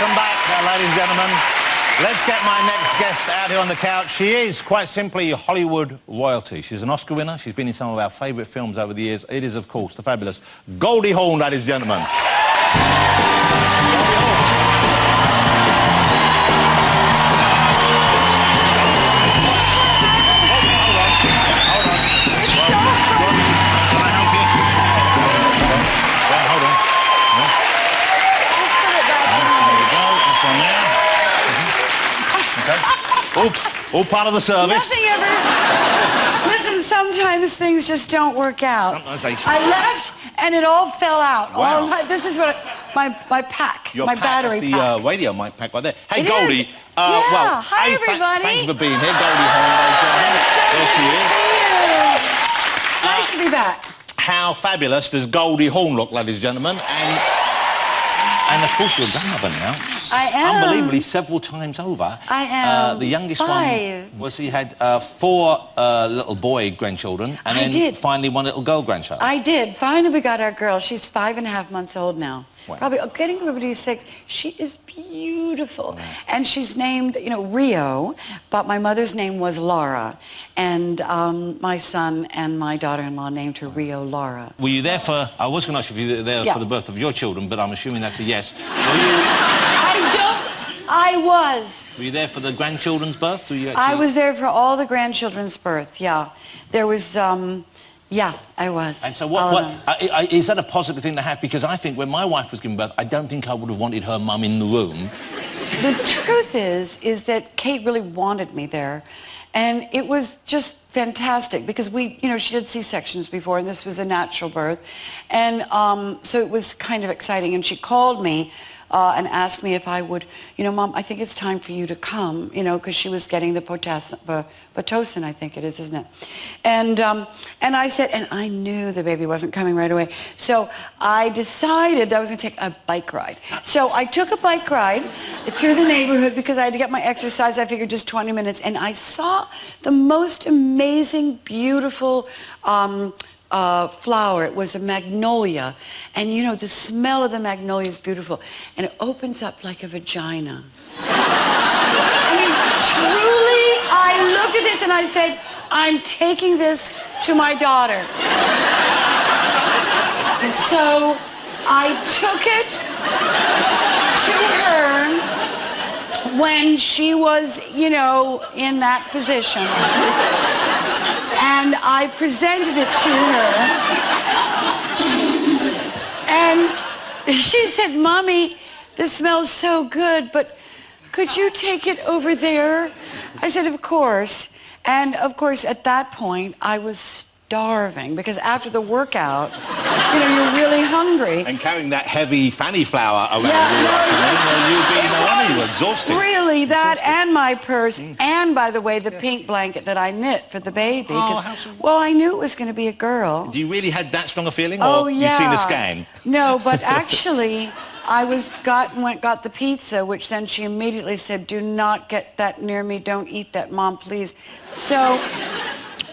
Welcome back, ladies and gentlemen. Let's get my next guest out here on the couch. She is, quite simply, Hollywood royalty. She's an Oscar winner. She's been in some of our favourite films over the years. It is, of course, the fabulous Goldie Hawn, ladies and gentlemen. All part of the service. Nothing ever... Listen, sometimes things just don't work out. Sometimes they... I left and it all fell out. Wow. This is what... My pack. Your my pack, battery that's pack. the radio mic pack right there. Hey, It Goldie. is. Yeah. Well, Hi, hey, everybody. Thanks for being here, Goldie Hawn. Nice to be back. How fabulous does Goldie Hawn look, ladies and gentlemen? And of course, you're a grandmother now. I am. Unbelievably, several times over. I am. The youngest 5. one was he had 4 little boy grandchildren, and then finally 1 little girl grandchild. I did. Finally, we got our girl. She's 5.5 months old now. Wow. Probably getting to be 6. She is beautiful. Wow. And she's named, you know, Rio, but my mother's name was Laura. And my son and my daughter-in-law named her Rio Laura. Were you there for... I was going to ask you if you were there for the birth of your children, but I'm assuming that's a yes. I was. Were you there for the grandchildren's birth? Were you I was there for all the grandchildren's birth, yeah. There was, yeah, I was. And so is that a positive thing to have? Because I think when my wife was giving birth, I don't think I would have wanted her mum in the room. The truth is that Kate really wanted me there. And it was just fantastic because she did C-sections before and this was a natural birth. And so it was kind of exciting. And she called me and asked me if I would, Mom, I think it's time for you to come, because she was getting the Pitocin, I think it is, isn't it? And I said, and I knew the baby wasn't coming right away. So I decided that I was going to take a bike ride. So I took a bike ride through the neighborhood because I had to get my exercise. I figured just 20 minutes. And I saw the most amazing, beautiful flower. It was a magnolia. And the smell of the magnolia is beautiful. And it opens up like a vagina. I mean, truly, I looked at this and I said, I'm taking this to my daughter. And so I took it to her when she was, in that position. And I presented it to her. And she said, Mommy, this smells so good, but could you take it over there? I said, of course. And of course, at that point, I was starving because after the workout, you're really hungry. And carrying that heavy fanny flower around you were exhausted. Really, that and my purse, and by the way, the pink blanket that I knit for the baby. Well, I knew it was going to be a girl. Do you really had that strong a feeling, or oh, yeah. you've seen the scan? No, but actually, I got the pizza, which then she immediately said, do not get that near me, don't eat that, Mom, please. So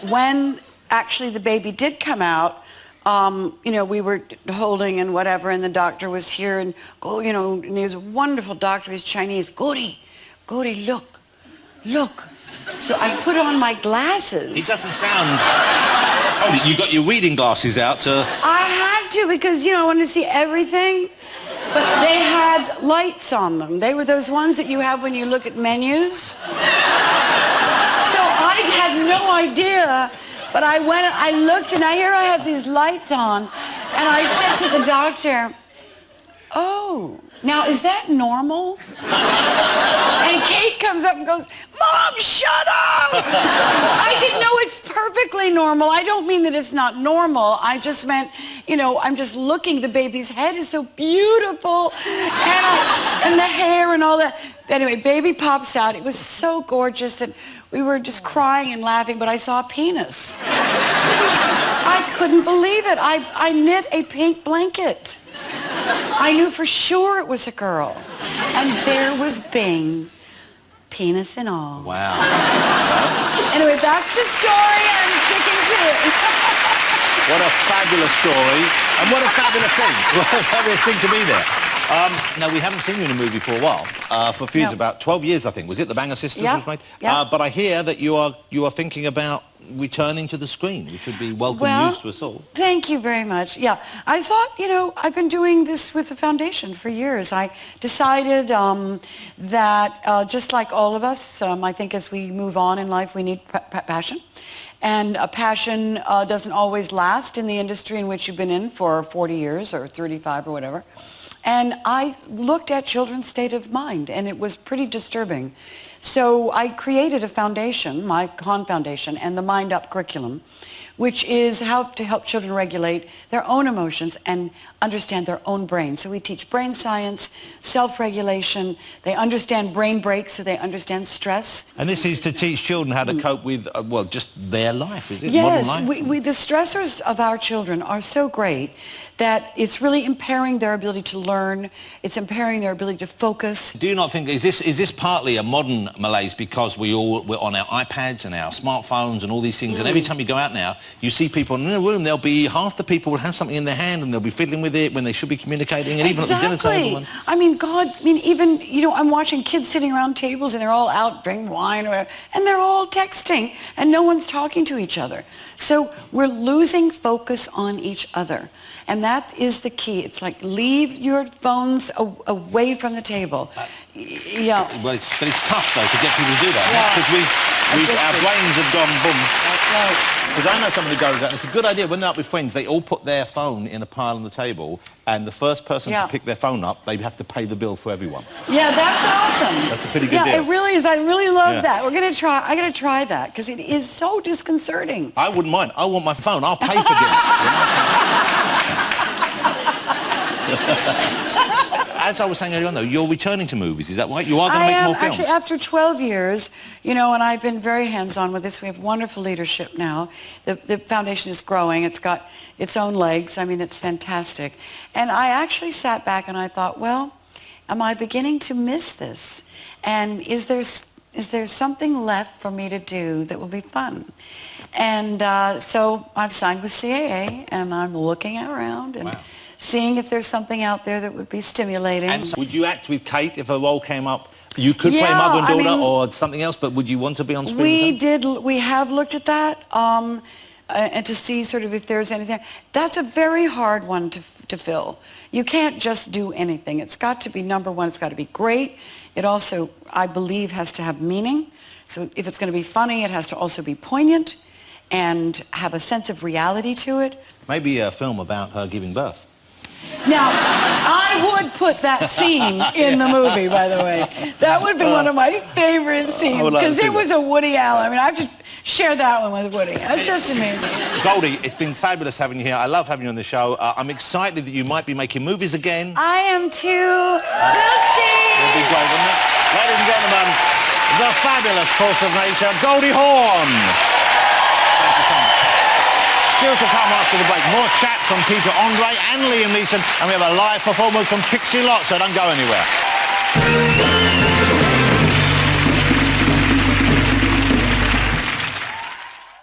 when actually the baby did come out, we were holding and whatever, and the doctor was here, and and he was a wonderful doctor. He's Chinese. Goldie, look. So I put on my glasses. He doesn't sound... Oh, you got your reading glasses out to... I had to because, I wanted to see everything. But they had lights on them. They were those ones that you have when you look at menus. So I had no idea. But I looked, and here I have these lights on, and I said to the doctor, oh, now is that normal? And Kate comes up and goes, Mom, shut up! I said, no, it's perfectly normal. I don't mean that it's not normal. I just meant, I'm just looking. The baby's head is so beautiful, and the hair and all that. Anyway, baby pops out. It was so gorgeous, and we were just crying and laughing, but I saw a penis. I couldn't believe it. I knit a pink blanket. I knew for sure it was a girl. And there was Bing, penis and all. Wow. Anyway, that's the story, and I'm sticking to it. What a fabulous story, and what a fabulous thing. What a fabulous thing to be there. Now, we haven't seen you in a movie for a while. For a few years, about 12 years, I think. Was it The Banger Sisters was made? But I hear that you are thinking about returning to the screen, which would be welcome news to us all. Thank you very much. Yeah, I thought, you know, I've been doing this with the foundation for years. I decided that just like all of us, I think as we move on in life, we need passion. And a passion doesn't always last in the industry in which you've been in for 40 years or 35 or whatever. And I looked at children's state of mind, and it was pretty disturbing. So I created a foundation, my Hawn Foundation, and the Mind Up curriculum, which is how to help children regulate their own emotions and understand their own brain. So we teach brain science, self-regulation. They understand brain breaks, so they understand stress. And this is to teach children how to cope with, well, just their life, is it? Yes, modern life? The stressors of our children are so great that it's really impairing their ability to learn. It's impairing their ability to focus. Do you not think, is this partly a modern malaise because we're on our iPads and our smartphones and all these things, and every time you go out now, you see people in a room, there'll be half the people will have something in their hand and they'll be fiddling with it when they should be communicating, and even at the dinner table. I mean, God, I mean, even, you know, I'm watching kids sitting around tables and they're all out drinking wine or whatever, and they're all texting and no one's talking to each other. So we're losing focus on each other. And that is the key. It's like, leave your phones away from the table. Yeah. Well, but it's tough, though, to get people to do that. Because our brains have gone boom. That's right. Because I know somebody who goes out, and it's a good idea, when they're out with friends, they all put their phone in a pile on the table, and the first person to pick their phone up, they have to pay the bill for everyone. Yeah, that's awesome. That's a pretty good deal. Yeah, it really is. I really love that. We're going to try, I got to try that, because it is so disconcerting. I wouldn't mind. I want my phone. I'll pay for dinner. As I was saying earlier on, though, you're returning to movies, is that right? You are going to make more films? Actually, after 12 years, you know, and I've been very hands-on with this. We have wonderful leadership now. The foundation is growing. It's got its own legs. I mean, it's fantastic. And I actually sat back and I thought, well, am I beginning to miss this? And is there something left for me to do that will be fun? And so I've signed with CAA, and I'm looking around and seeing if there's something out there that would be stimulating. And so would you act with Kate if a role came up? You could play mother and daughter or something else, but would you want to be on screen? We have looked at that, and to see sort of if there's anything. That's a very hard one to fill. You can't just do anything. It's got to be, number one, it's got to be great. It also, I believe, has to have meaning. So if it's going to be funny, it has to also be poignant and have a sense of reality to it. Maybe a film about her giving birth. Now, I would put that scene in the movie, by the way. That would be one of my favorite scenes, because it was a Woody Allen. I mean, I've just shared that one with Woody. That's just amazing. Goldie, it's been fabulous having you here. I love having you on the show. I'm excited that you might be making movies again. I am too. We'll see. It'll be great, wouldn't it? Ladies and gentlemen, the fabulous force of nature, Goldie Hawn. Thank you so much. Still to come after the break, more chat from Peter Andre and Liam Neeson, and we have a live performance from Pixie Lott, so don't go anywhere.